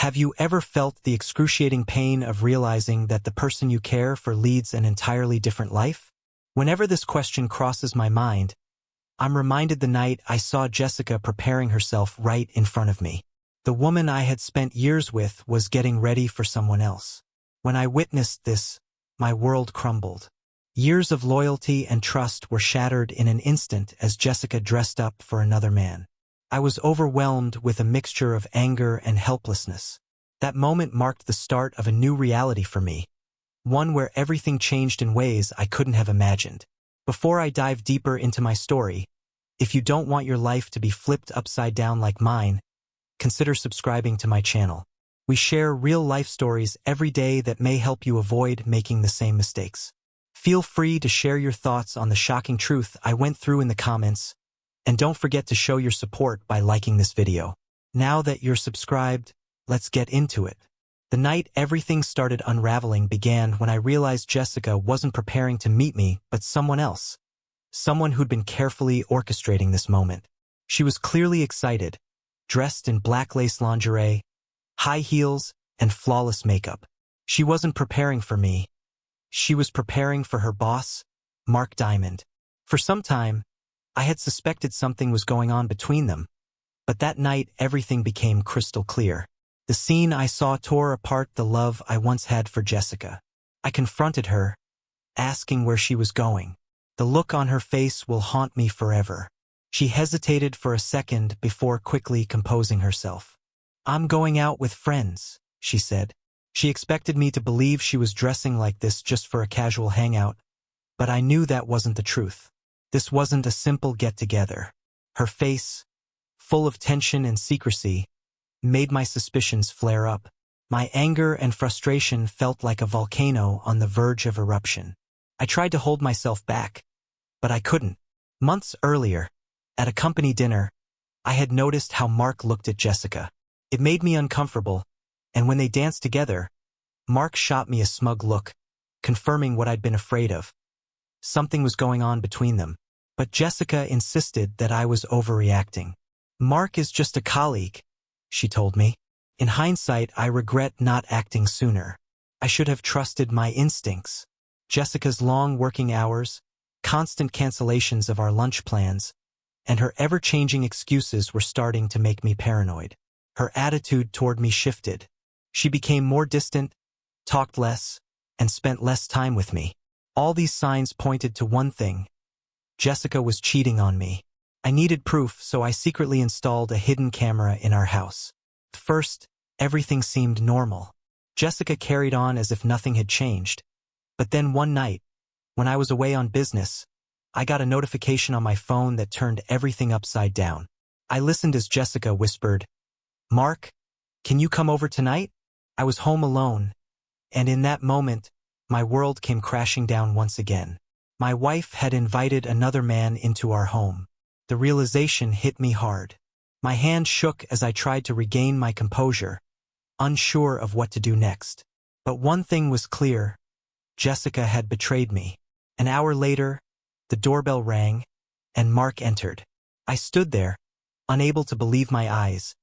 Have you ever felt the excruciating pain of realizing that the person you care for leads an entirely different life? Whenever this question crosses my mind, I'm reminded the night I saw Jessica preparing herself right in front of me. The woman I had spent years with was getting ready for someone else. When I witnessed this, my world crumbled. Years of loyalty and trust were shattered in an instant as Jessica dressed up for another man. I was overwhelmed with a mixture of anger and helplessness. That moment marked the start of a new reality for me, one where everything changed in ways I couldn't have imagined. Before I dive deeper into my story, if you don't want your life to be flipped upside down like mine, consider subscribing to my channel. We share real-life stories every day that may help you avoid making the same mistakes. Feel free to share your thoughts on the shocking truth I went through in the comments, and don't forget to show your support by liking this video. Now that you're subscribed, let's get into it. The night everything started unraveling began when I realized Jessica wasn't preparing to meet me, but someone else. Someone who'd been carefully orchestrating this moment. She was clearly excited, dressed in black lace lingerie, high heels, and flawless makeup. She wasn't preparing for me. She was preparing for her boss, Mark Diamond. For some time, I had suspected something was going on between them, but that night everything became crystal clear. The scene I saw tore apart the love I once had for Jessica. I confronted her, asking where she was going. The look on her face will haunt me forever. She hesitated for a second before quickly composing herself. "I'm going out with friends," she said. She expected me to believe she was dressing like this just for a casual hangout, but I knew that wasn't the truth. This wasn't a simple get-together. Her face, full of tension and secrecy, made my suspicions flare up. My anger and frustration felt like a volcano on the verge of eruption. I tried to hold myself back, but I couldn't. Months earlier, at a company dinner, I had noticed how Mark looked at Jessica. It made me uncomfortable, and when they danced together, Mark shot me a smug look, confirming what I'd been afraid of. Something was going on between them. But Jessica insisted that I was overreacting. "Mark is just a colleague," she told me. In hindsight, I regret not acting sooner. I should have trusted my instincts. Jessica's long working hours, constant cancellations of our lunch plans, and her ever-changing excuses were starting to make me paranoid. Her attitude toward me shifted. She became more distant, talked less, and spent less time with me. All these signs pointed to one thing: Jessica was cheating on me. I needed proof, so I secretly installed a hidden camera in our house. At first, everything seemed normal. Jessica carried on as if nothing had changed. But then one night, when I was away on business, I got a notification on my phone that turned everything upside down. I listened as Jessica whispered, "Mark, can you come over tonight?" I was home alone, and in that moment, my world came crashing down once again. My wife had invited another man into our home. The realization hit me hard. My hand shook as I tried to regain my composure, unsure of what to do next. But one thing was clear: Jessica had betrayed me. An hour later, the doorbell rang, and Mark entered. I stood there, unable to believe my eyes,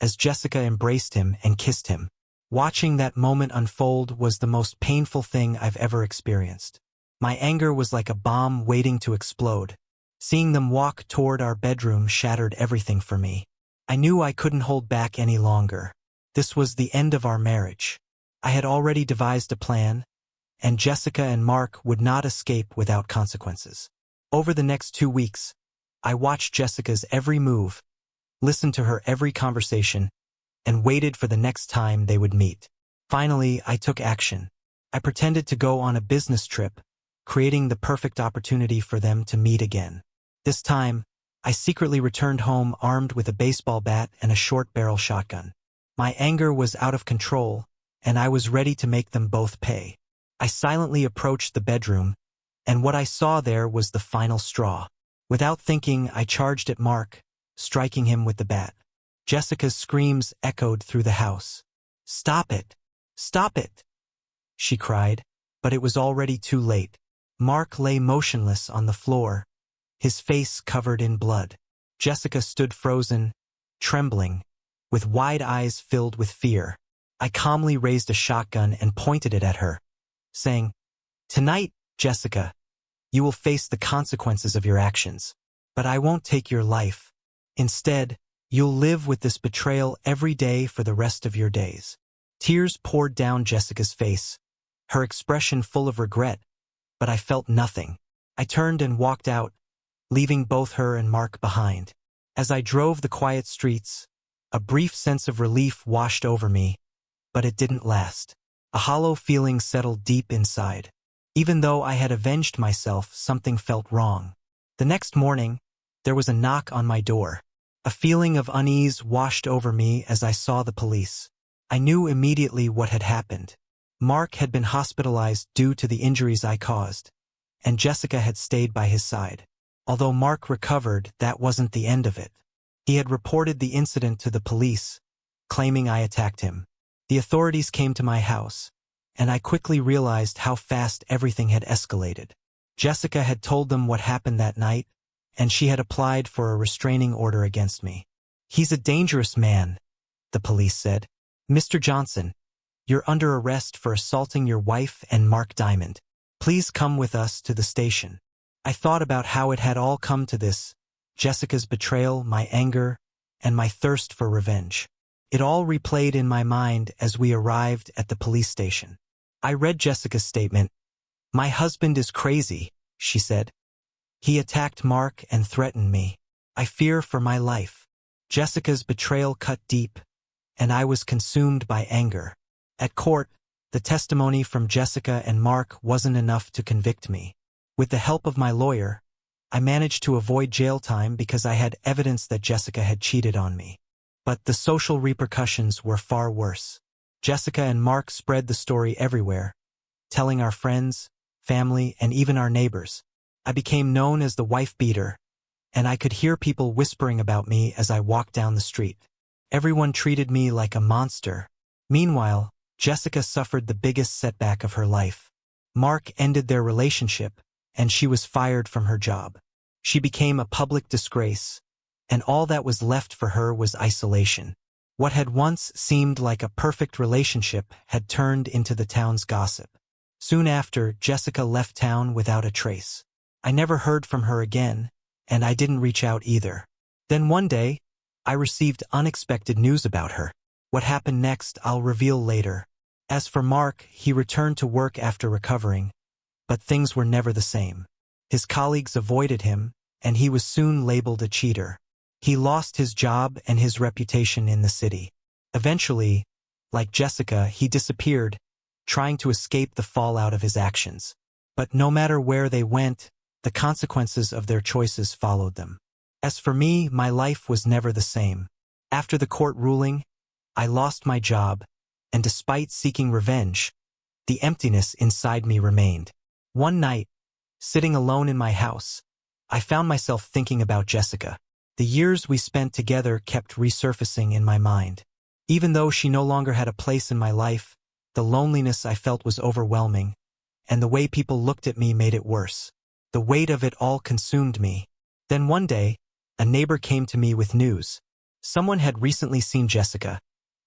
as Jessica embraced him and kissed him. Watching that moment unfold was the most painful thing I've ever experienced. My anger was like a bomb waiting to explode. Seeing them walk toward our bedroom shattered everything for me. I knew I couldn't hold back any longer. This was the end of our marriage. I had already devised a plan, and Jessica and Mark would not escape without consequences. Over the next 2 weeks, I watched Jessica's every move, listened to her every conversation, and waited for the next time they would meet. Finally, I took action. I pretended to go on a business trip, creating the perfect opportunity for them to meet again. This time, I secretly returned home armed with a baseball bat and a short-barrel shotgun. My anger was out of control, and I was ready to make them both pay. I silently approached the bedroom, and what I saw there was the final straw. Without thinking, I charged at Mark, striking him with the bat. Jessica's screams echoed through the house. "Stop it! Stop it!" she cried, but it was already too late. Mark lay motionless on the floor, his face covered in blood. Jessica stood frozen, trembling, with wide eyes filled with fear. I calmly raised a shotgun and pointed it at her, saying, "Tonight, Jessica, you will face the consequences of your actions. But I won't take your life. Instead, you'll live with this betrayal every day for the rest of your days." Tears poured down Jessica's face, her expression full of regret, but I felt nothing. I turned and walked out, leaving both her and Mark behind. As I drove the quiet streets, a brief sense of relief washed over me, but it didn't last. A hollow feeling settled deep inside. Even though I had avenged myself, something felt wrong. The next morning, there was a knock on my door. A feeling of unease washed over me as I saw the police. I knew immediately what had happened. Mark had been hospitalized due to the injuries I caused, and Jessica had stayed by his side. Although Mark recovered, that wasn't the end of it. He had reported the incident to the police, claiming I attacked him. The authorities came to my house, and I quickly realized how fast everything had escalated. Jessica had told them what happened that night, and she had applied for a restraining order against me. "He's a dangerous man," the police said. "Mr. Johnson, you're under arrest for assaulting your wife and Mark Diamond. Please come with us to the station." I thought about how it had all come to this: Jessica's betrayal, my anger, and my thirst for revenge. It all replayed in my mind as we arrived at the police station. I read Jessica's statement. "My husband is crazy," she said. "He attacked Mark and threatened me. I fear for my life." Jessica's betrayal cut deep, and I was consumed by anger. At court, the testimony from Jessica and Mark wasn't enough to convict me. With the help of my lawyer, I managed to avoid jail time because I had evidence that Jessica had cheated on me. But the social repercussions were far worse. Jessica and Mark spread the story everywhere, telling our friends, family, and even our neighbors. I became known as the wife beater, and I could hear people whispering about me as I walked down the street. Everyone treated me like a monster. Meanwhile, Jessica suffered the biggest setback of her life. Mark ended their relationship, and she was fired from her job. She became a public disgrace, and all that was left for her was isolation. What had once seemed like a perfect relationship had turned into the town's gossip. Soon after, Jessica left town without a trace. I never heard from her again, and I didn't reach out either. Then one day, I received unexpected news about her. What happened next, I'll reveal later. As for Mark, he returned to work after recovering, but things were never the same. His colleagues avoided him, and he was soon labeled a cheater. He lost his job and his reputation in the city. Eventually, like Jessica, he disappeared, trying to escape the fallout of his actions. But no matter where they went, the consequences of their choices followed them. As for me, my life was never the same. After the court ruling, I lost my job, and despite seeking revenge, the emptiness inside me remained. One night, sitting alone in my house, I found myself thinking about Jessica. The years we spent together kept resurfacing in my mind. Even though she no longer had a place in my life, the loneliness I felt was overwhelming, and the way people looked at me made it worse. The weight of it all consumed me. Then one day, a neighbor came to me with news. Someone had recently seen Jessica,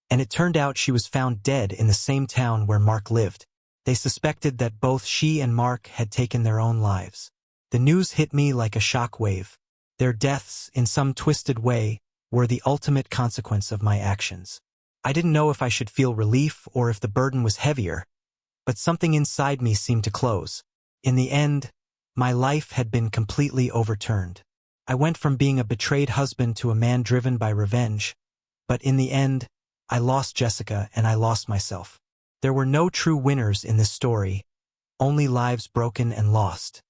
and it turned out she was found dead in the same town where Mark lived. They suspected that both she and Mark had taken their own lives. The news hit me like a shockwave. Their deaths, in some twisted way, were the ultimate consequence of my actions. I didn't know if I should feel relief or if the burden was heavier, but something inside me seemed to close. In the end, my life had been completely overturned. I went from being a betrayed husband to a man driven by revenge, but in the end, I lost Jessica and I lost myself. There were no true winners in this story, only lives broken and lost.